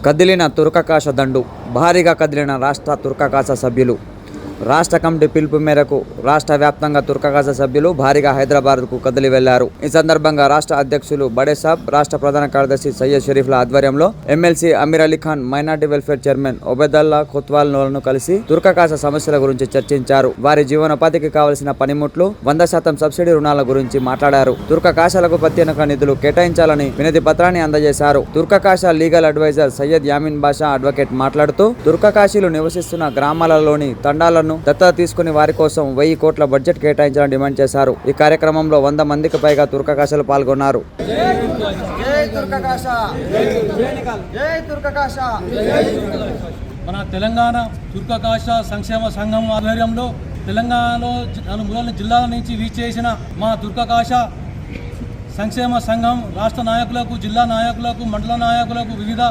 కదిలిన తుర్కకాశ దండు. భారీగా కదిలిన రాష్ట్ర తుర్కకాశ సభ్యులు. రాష్ట్ర కమిటీ పిలుపు మేరకు రాష్ట్ర వ్యాప్తంగా తుర్కకాశ సభ్యులు భారీగా హైదరాబాద్కు కదిలి వెళ్లారు. ఈ సందర్భంగా రాష్ట్ర అధ్యక్షులు బడేసాబ్, రాష్ట్ర ప్రధాన కార్యదర్శి సయ్యద్ షరీఫ్ల ఆధ్వర్యంలో MLC Amir Ali Khan, minority welfare chairman Obaidullah కొత్వాల్ను కలిసి తుర్కకాశ సమస్యల గురించి చర్చించారు. వారి జీవనోపాధికి కావలసిన పనిముట్లు, 100% సబ్సిడీ రుణాల గురించి మాట్లాడారు. తుర్కకాశలకు ప్రత్యేక నిధులు కేటాయించాలని వినతి పత్రాన్ని అందజేశారు. తుర్కకాశ లీగల్ అడ్వైజర్ సయ్యద్ యామిన్ బాషా అడ్వకేట్ మాట్లాడుతూ తుర్కకాశీలు నివసిస్తున్న గ్రామాలలోని తండాలను దత్తత తీసుకుని వారి కోసం 1000 కోట్ల బడ్జెట్ కేటాయించాలని డిమాండ్ చేశారు. ఈ కార్యక్రమంలో 100 మందికి పైగా తుర్కకాశలు పాల్గొన్నారు. మన తెలంగాణ తుర్కకాశ సంక్షేమ సంఘం ఆధ్వర్యంలో తెలంగాణలో నలుమూలల జిల్లాల నుంచి వీచేసిన మా తుర్కకాశ సంక్షేమ సంఘం రాష్ట్ర నాయకులకు, జిల్లా నాయకులకు, మండల నాయకులకు, వివిధ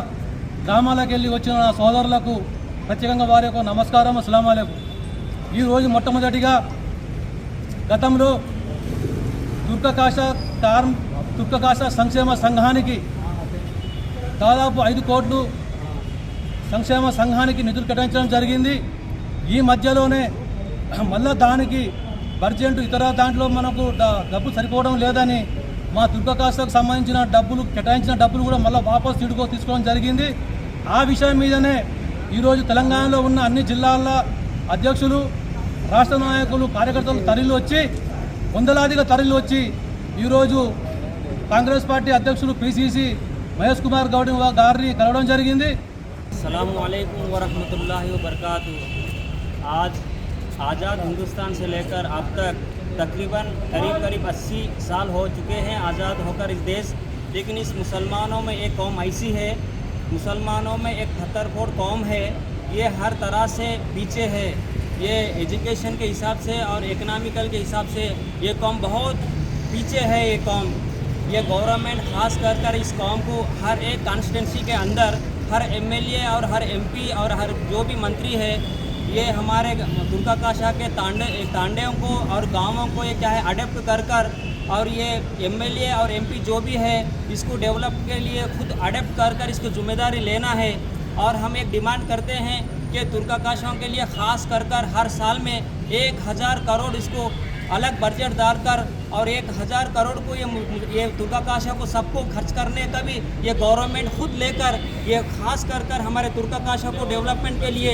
గ్రామాలకు వెళ్ళి వచ్చిన నా సోదరులకు ప్రత్యేకంగా వారి యొక్క నమస్కారం, అస్సలాము అలైకుం. ఈరోజు మొట్టమొదటిగా గతంలో తుర్కకాశ సంక్షేమ సంఘానికి దాదాపు 5 కోట్లు సంక్షేమ సంఘానికి నిధులు కేటాయించడం జరిగింది. ఈ మధ్యలోనే మళ్ళా దానికి బడ్జెట్ ఇతర దాంట్లో మనకు డబ్బు సరిపోవడం లేదని మా తుర్కకాశకు సంబంధించిన కేటాయించిన డబ్బులు కూడా మళ్ళీ వాపసు తీసుకోవడం జరిగింది. ఆ విషయం మీదనే ఈరోజు తెలంగాణలో ఉన్న అన్ని జిల్లాల అధ్యక్షులు, రాష్ట్ర నాయకులు, కార్యకర్తలు తరలి వచ్చి, వందలాదిగా తరలి వచ్చి ఈరోజు కాంగ్రెస్ పార్టీ అధ్యక్షులు పిసిసి మహేష్ కుమార్ గౌడ్ గారిని కలవడం జరిగింది. अस्सलामु अलैकुम वरहमतुल्लाहि वबरकातुहू। आज आज़ाद हिंदुस्तान से लेकर अब तक तकरीबन करीब 80 साल हो चुके हैं आज़ाद होकर इस देश, लेकिन इस मुसलमानों में एक कौम ऐसी है, मुसलमानों में एक खतरपोड़ कौम है, ये हर तरह से पीछे है। ये एजुकेशन के हिसाब से और इकनॉमिकल के हिसाब से ये कौम बहुत पीछे है। ये कौम, ये गवर्नमेंट खास कर इस कौम को हर एक कॉन्स्टिट्यूंसी के अंदर हर एमएलए और हर एमपी और हर जो भी मंत्री है, ये हमारे तुर्ककाशा के तांडेों को और गाँवों को ये क्या है अडेप्ट कर और ये एमएलए और एमपी जो भी है इसको डेवलप के लिए खुद अडेप्ट कर इसकी जिम्मेदारी लेना है। और हम एक डिमांड करते हैं कि तुर्ककाशों के लिए ख़ास कर हर साल में 1000 करोड़ इसको अलग बजट डालकर और 1000 करोड़ को ये तुर्ककाशा को सबको खर्च करने का भी ये गवर्नमेंट खुद लेकर ये खास कर हमारे तुर्ककाशा को डेवलपमेंट के लिए